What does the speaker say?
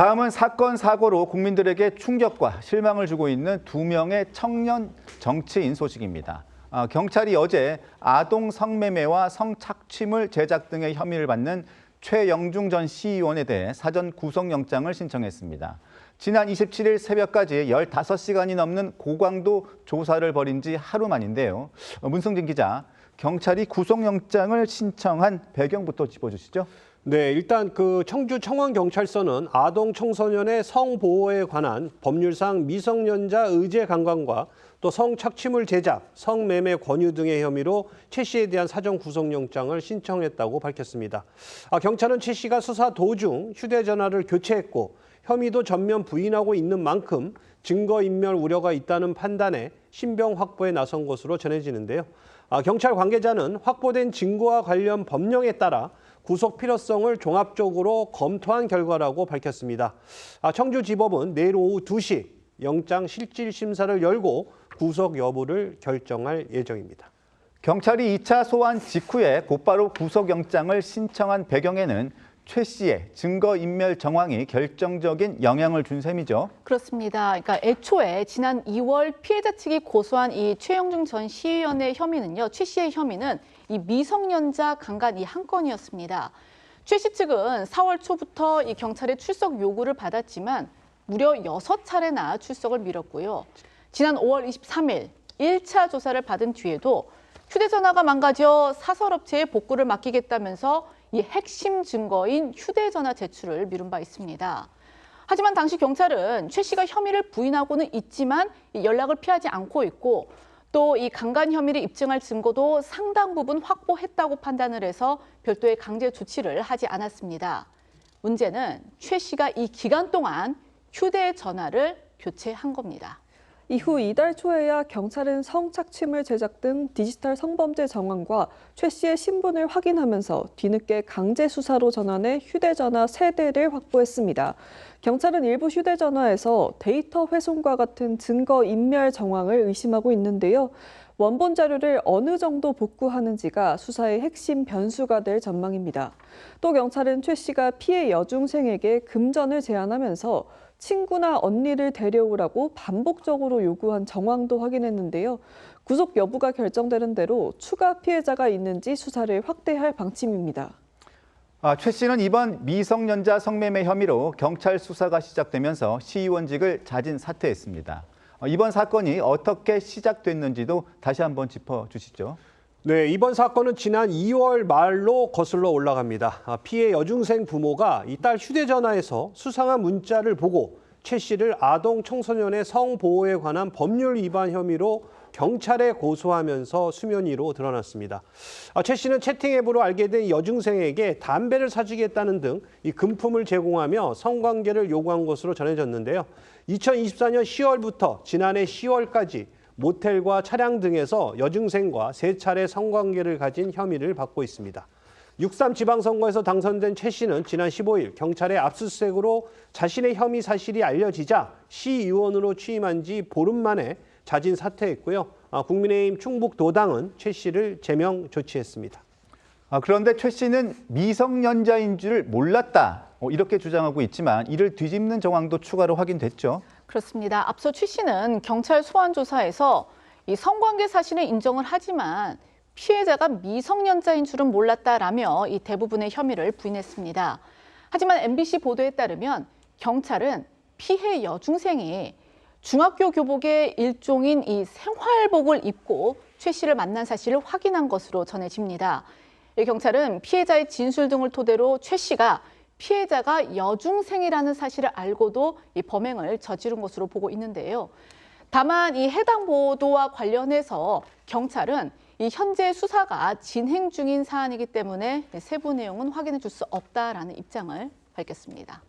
다음은 사건, 사고로 국민들에게 충격과 실망을 주고 있는 두 명의 청년 정치인 소식입니다. 경찰이 어제 아동 성매매와 성착취물 제작 등의 혐의를 받는 최영중 전 시의원에 대해 사전 구속영장을 신청했습니다. 지난 27일 새벽까지 15시간이 넘는 고강도 조사를 벌인 지 하루 만인데요. 문승진 기자, 경찰이 구속영장을 신청한 배경부터 짚어주시죠. 네, 일단 청주 청원경찰서는 아동 청소년의 성보호에 관한 법률상 미성년자 의제 강간과 또 성착취물 제작, 성매매 권유 등의 혐의로 최 씨에 대한 사전 구속영장을 신청했다고 밝혔습니다. 경찰은 최 씨가 수사 도중 휴대전화를 교체했고 혐의도 전면 부인하고 있는 만큼 증거인멸 우려가 있다는 판단에 신병 확보에 나선 것으로 전해지는데요. 경찰 관계자는 확보된 증거와 관련 법령에 따라 구속 필요성을 종합적으로 검토한 결과라고 밝혔습니다. 청주지법은 내일 오후 2시 영장 실질 심사를 열고 구속 여부를 결정할 예정입니다. 경찰이 2차 소환 직후에 곧바로 구속영장을 신청한 배경에는 최 씨의 증거인멸 정황이 결정적인 영향을 준 셈이죠. 그렇습니다. 그러니까 애초에 지난 2월 피해자 측이 고소한 이 최영중 전 시의원의 혐의는요. 최 씨의 혐의는 이 미성년자 강간 이 한 건이었습니다. 최 씨 측은 4월 초부터 이 경찰의 출석 요구를 받았지만 무려 6차례나 출석을 미뤘고요. 지난 5월 23일 1차 조사를 받은 뒤에도 휴대전화가 망가져 사설업체에 복구를 맡기겠다면서 이 핵심 증거인 휴대전화 제출을 미룬 바 있습니다. 하지만 당시 경찰은 최 씨가 혐의를 부인하고는 있지만 연락을 피하지 않고 있고 또 이 강간 혐의를 입증할 증거도 상당 부분 확보했다고 판단을 해서 별도의 강제 조치를 하지 않았습니다. 문제는 최 씨가 이 기간 동안 휴대전화를 교체한 겁니다. 이후 이달 초에야 경찰은 성착취물 제작 등 디지털 성범죄 정황과 최 씨의 신분을 확인하면서 뒤늦게 강제 수사로 전환해 휴대전화 3대를 확보했습니다. 경찰은 일부 휴대전화에서 데이터 훼손과 같은 증거인멸 정황을 의심하고 있는데요. 원본 자료를 어느 정도 복구하는지가 수사의 핵심 변수가 될 전망입니다. 또 경찰은 최 씨가 피해 여중생에게 금전을 제안하면서 친구나 언니를 데려오라고 반복적으로 요구한 정황도 확인했는데요. 구속 여부가 결정되는 대로 추가 피해자가 있는지 수사를 확대할 방침입니다. 최 씨는 이번 미성년자 성매매 혐의로 경찰 수사가 시작되면서 시의원직을 자진 사퇴했습니다. 이번 사건이 어떻게 시작됐는지도 다시 한번 짚어주시죠. 네, 이번 사건은 지난 2월 말로 거슬러 올라갑니다. 피해 여중생 부모가 이 딸 휴대전화에서 수상한 문자를 보고 최 씨를 아동 청소년의 성보호에 관한 법률 위반 혐의로 경찰에 고소하면서 수면 위로 드러났습니다. 최 씨는 채팅앱으로 알게 된 여중생에게 담배를 사주겠다는 등 이 금품을 제공하며 성관계를 요구한 것으로 전해졌는데요. 2024년 10월부터 지난해 10월까지 모텔과 차량 등에서 여중생과 3차례 성관계를 가진 혐의를 받고 있습니다. 6.3 지방선거에서 당선된 최 씨는 지난 15일 경찰의 압수수색으로 자신의 혐의 사실이 알려지자 시의원으로 취임한 지 보름 만에 자진 사퇴했고요. 국민의힘 충북도당은 최 씨를 제명 조치했습니다. 그런데 최 씨는 미성년자인 줄 몰랐다, 이렇게 주장하고 있지만 이를 뒤집는 정황도 추가로 확인됐죠. 그렇습니다. 앞서 최 씨는 경찰 소환 조사에서 이 성관계 사실을 인정을 하지만 피해자가 미성년자인 줄은 몰랐다라며 이 대부분의 혐의를 부인했습니다. 하지만 MBC 보도에 따르면 경찰은 피해 여중생이 중학교 교복의 일종인 이 생활복을 입고 최 씨를 만난 사실을 확인한 것으로 전해집니다. 경찰은 피해자의 진술 등을 토대로 최 씨가 피해자가 여중생이라는 사실을 알고도 이 범행을 저지른 것으로 보고 있는데요. 다만 이 해당 보도와 관련해서 경찰은 이 현재 수사가 진행 중인 사안이기 때문에 세부 내용은 확인해 줄 수 없다라는 입장을 밝혔습니다.